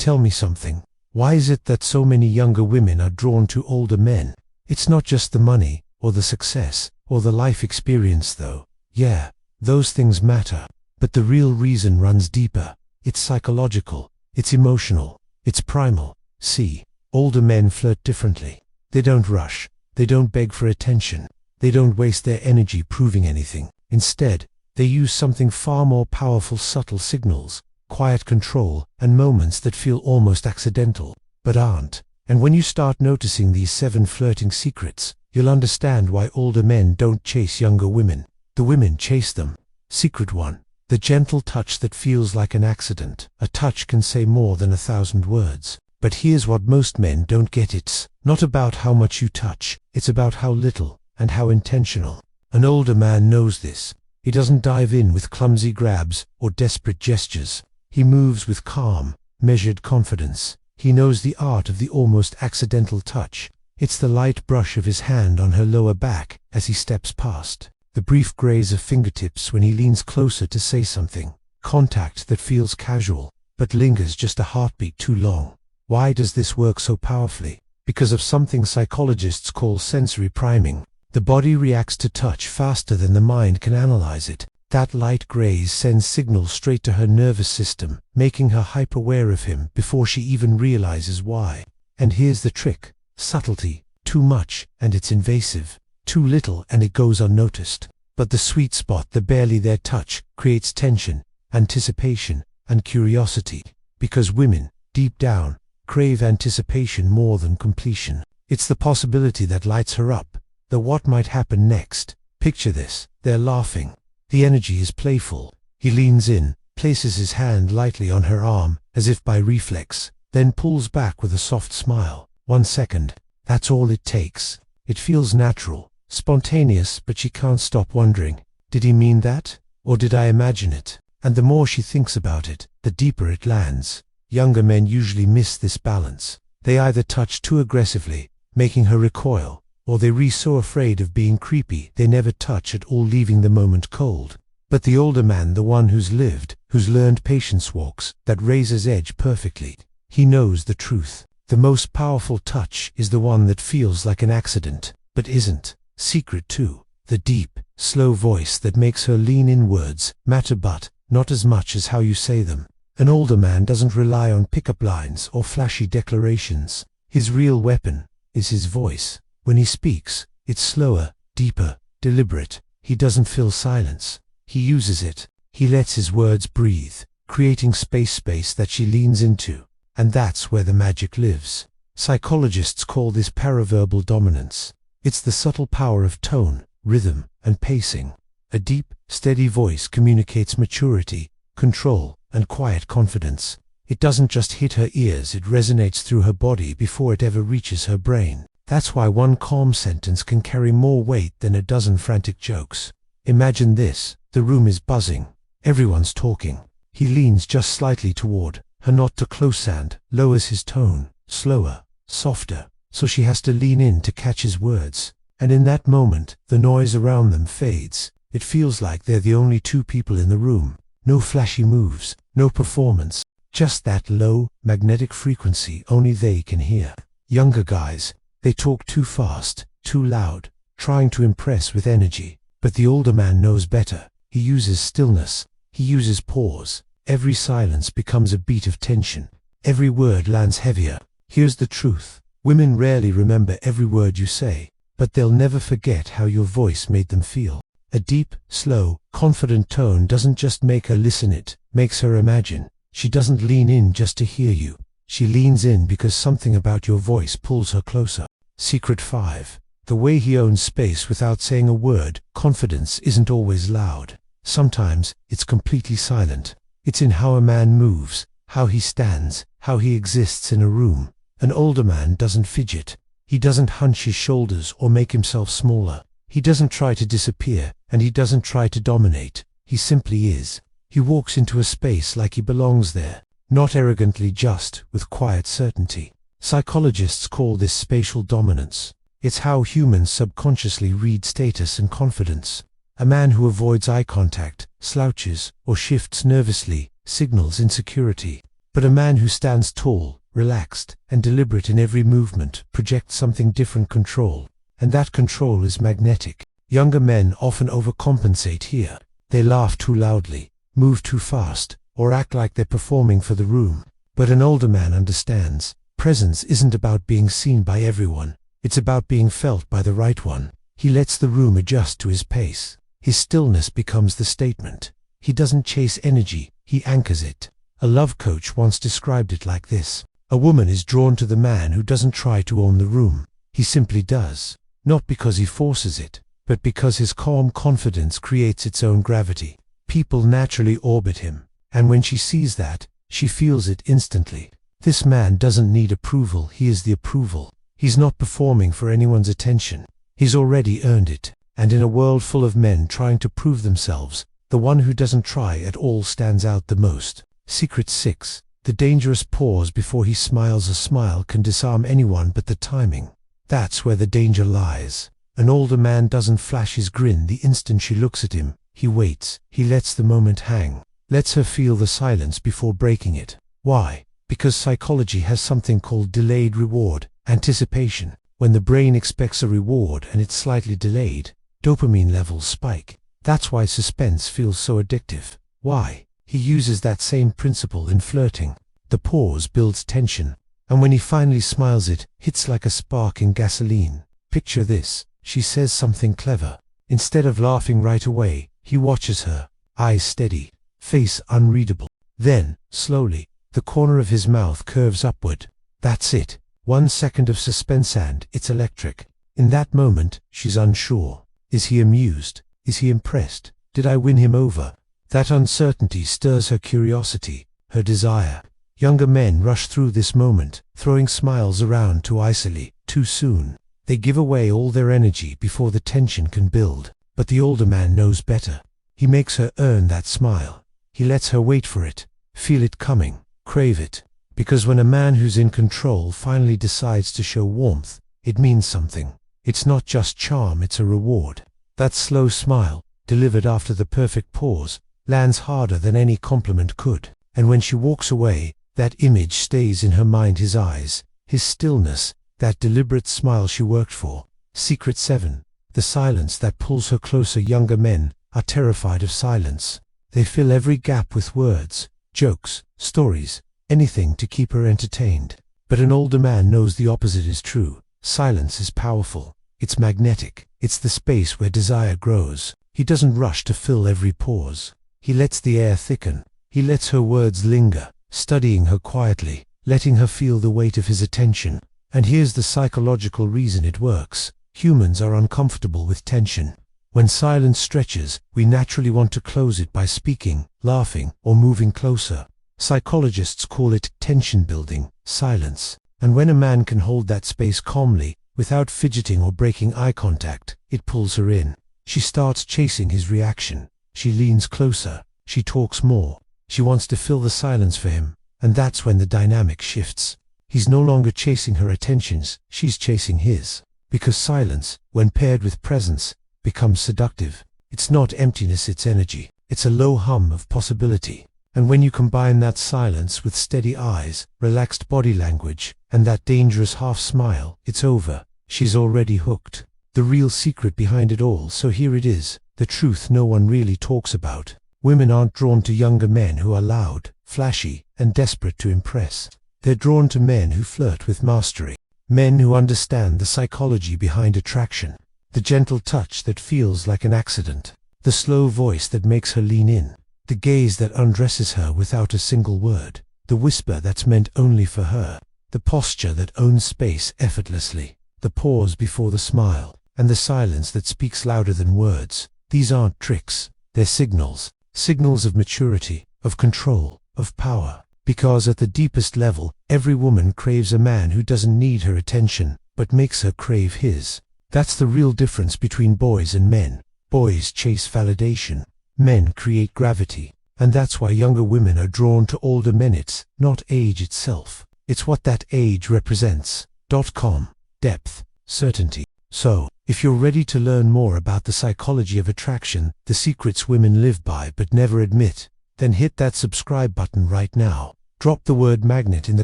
Tell me something. Why is it that so many younger women are drawn to older men? It's not just the money, or the success, or the life experience though. Yeah, those things matter. But the real reason runs deeper. It's psychological. It's emotional. It's primal. See, older men flirt differently. They don't rush. They don't beg for attention. They don't waste their energy proving anything. Instead, they use something far more powerful: subtle signals, quiet control, and moments that feel almost accidental, but aren't. And when you start noticing these 7 flirting secrets, you'll understand why older men don't chase younger women. The women chase them. Secret 1. The gentle touch that feels like an accident. A touch can say more than 1,000 words. But here's what most men don't get: it's not about how much you touch, it's about how little, and how intentional. An older man knows this. He doesn't dive in with clumsy grabs or desperate gestures. He moves with calm, measured confidence. He knows the art of the almost accidental touch. It's the light brush of his hand on her lower back as he steps past, the brief graze of fingertips when he leans closer to say something, contact that feels casual, but lingers just a heartbeat too long. Why does this work so powerfully? Because of something psychologists call sensory priming. The body reacts to touch faster than the mind can analyze it. That light graze sends signals straight to her nervous system, making her hyper-aware of him before she even realizes why. And here's the trick: subtlety. Too much, and it's invasive. Too little, and it goes unnoticed. But the sweet spot, the barely there touch, creates tension, anticipation, and curiosity. Because women, deep down, crave anticipation more than completion. It's the possibility that lights her up, the what might happen next. Picture this: they're laughing. The energy is playful. He leans in, places his hand lightly on her arm, as if by reflex, then pulls back with a soft smile. 1 second. That's all it takes. It feels natural, spontaneous, but she can't stop wondering, did he mean that? Or did I imagine it? And the more she thinks about it, the deeper it lands. Younger men usually miss this balance. They either touch too aggressively, making her recoil, or they so afraid of being creepy they never touch at all, leaving the moment cold. But the older man, the one who's learned patience walks, that razor's edge perfectly, he knows the truth. The most powerful touch is the one that feels like an accident, but isn't. Secret 2. The deep, slow voice that makes her lean in. Words matter, but not as much as how you say them. An older man doesn't rely on pickup lines or flashy declarations. His real weapon is his voice. When he speaks, it's slower, deeper, deliberate. He doesn't fill silence. He uses it. He lets his words breathe, creating space that she leans into. And that's where the magic lives. Psychologists call this paraverbal dominance. It's the subtle power of tone, rhythm, and pacing. A deep, steady voice communicates maturity, control, and quiet confidence. It doesn't just hit her ears, it resonates through her body before it ever reaches her brain. That's why one calm sentence can carry more weight than a dozen frantic jokes. Imagine this: the room is buzzing. Everyone's talking. He leans just slightly toward her, not too close, and lowers his tone, slower, softer, so she has to lean in to catch his words. And in that moment, the noise around them fades. It feels like they're the only 2 people in the room. No flashy moves, no performance, just that low, magnetic frequency only they can hear. Younger guys, they talk too fast, too loud, trying to impress with energy. But the older man knows better. He uses stillness. He uses pause. Every silence becomes a beat of tension. Every word lands heavier. Here's the truth: women rarely remember every word you say, but they'll never forget how your voice made them feel. A deep, slow, confident tone doesn't just make her listen, it makes her imagine. She doesn't lean in just to hear you. She leans in because something about your voice pulls her closer. Secret 5. The way he owns space without saying a word. Confidence isn't always loud. Sometimes it's completely silent. It's in how a man moves, how he stands, how he exists in a room. An older man doesn't fidget. He doesn't hunch his shoulders or make himself smaller. He doesn't try to disappear, and he doesn't try to dominate. He simply is. He walks into a space like he belongs there, not arrogantly, just with quiet certainty. Psychologists call this spatial dominance. It's how humans subconsciously read status and confidence. A man who avoids eye contact, slouches, or shifts nervously signals insecurity. But a man who stands tall, relaxed, and deliberate in every movement projects something different: control. And that control is magnetic. Younger men often overcompensate here. They laugh too loudly, move too fast, or act like they're performing for the room. But an older man understands. Presence isn't about being seen by everyone. It's about being felt by the right one. He lets the room adjust to his pace. His stillness becomes the statement. He doesn't chase energy, he anchors it. A love coach once described it like this: a woman is drawn to the man who doesn't try to own the room. He simply does. Not because he forces it, but because his calm confidence creates its own gravity. People naturally orbit him, and when she sees that, she feels it instantly. This man doesn't need approval, he is the approval. He's not performing for anyone's attention. He's already earned it. And in a world full of men trying to prove themselves, the one who doesn't try at all stands out the most. Secret 6. The dangerous pause before he smiles. A smile can disarm anyone but the timing. That's where the danger lies. An older man doesn't flash his grin the instant she looks at him. He waits. He lets the moment hang. Lets her feel the silence before breaking it. Why? Because psychology has something called delayed reward, anticipation. When the brain expects a reward and it's slightly delayed, dopamine levels spike. That's why suspense feels so addictive. Why? He uses that same principle in flirting. The pause builds tension, and when he finally smiles, it hits like a spark in gasoline. Picture this: she says something clever. Instead of laughing right away, he watches her, eyes steady, face unreadable. Then, slowly, the corner of his mouth curves upward. That's it. 1 second of suspense and it's electric. In that moment, she's unsure. Is he amused? Is he impressed? Did I win him over? That uncertainty stirs her curiosity, her desire. Younger men rush through this moment, throwing smiles around too easily, too soon. They give away all their energy before the tension can build. But the older man knows better. He makes her earn that smile. He lets her wait for it, feel it coming, crave it. Because when a man who's in control finally decides to show warmth, it means something. It's not just charm, it's a reward. That slow smile, delivered after the perfect pause, lands harder than any compliment could. And when she walks away, that image stays in her mind: his eyes, his stillness, that deliberate smile she worked for. Secret 7. The silence that pulls her closer. Younger men are terrified of silence. They fill every gap with words, jokes, stories, anything to keep her entertained. But an older man knows the opposite is true. Silence is powerful. It's magnetic. It's the space where desire grows. He doesn't rush to fill every pause. He lets the air thicken. He lets her words linger, studying her quietly, letting her feel the weight of his attention. And here's the psychological reason it works. Humans are uncomfortable with tension. When silence stretches, we naturally want to close it by speaking, laughing, or moving closer. Psychologists call it tension building, silence. And when a man can hold that space calmly, without fidgeting or breaking eye contact, it pulls her in. She starts chasing his reaction. She leans closer. She talks more. She wants to fill the silence for him. And that's when the dynamic shifts. He's no longer chasing her attentions, she's chasing his. Because silence, when paired with presence, becomes seductive. It's not emptiness, it's energy. It's a low hum of possibility. And when you combine that silence with steady eyes, relaxed body language, and that dangerous half smile, it's over. She's already hooked. The real secret behind it all, so here it is, the truth no one really talks about. Women aren't drawn to younger men who are loud, flashy, and desperate to impress. They're drawn to men who flirt with mastery. Men who understand the psychology behind attraction. The gentle touch that feels like an accident. The slow voice that makes her lean in. The gaze that undresses her without a single word. The whisper that's meant only for her. The posture that owns space effortlessly. The pause before the smile. And the silence that speaks louder than words. These aren't tricks. They're signals. Signals of maturity, of control, of power. Because at the deepest level, every woman craves a man who doesn't need her attention, but makes her crave his. That's the real difference between boys and men. Boys chase validation. Men create gravity. And that's why younger women are drawn to older men. It's not age itself. It's what that age represents. Depth, certainty. So, if you're ready to learn more about the psychology of attraction, the secrets women live by but never admit, then hit that subscribe button right now. Drop the word magnet in the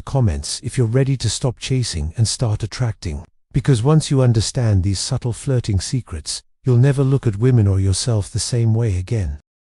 comments if you're ready to stop chasing and start attracting. Because once you understand these subtle flirting secrets, you'll never look at women or yourself the same way again.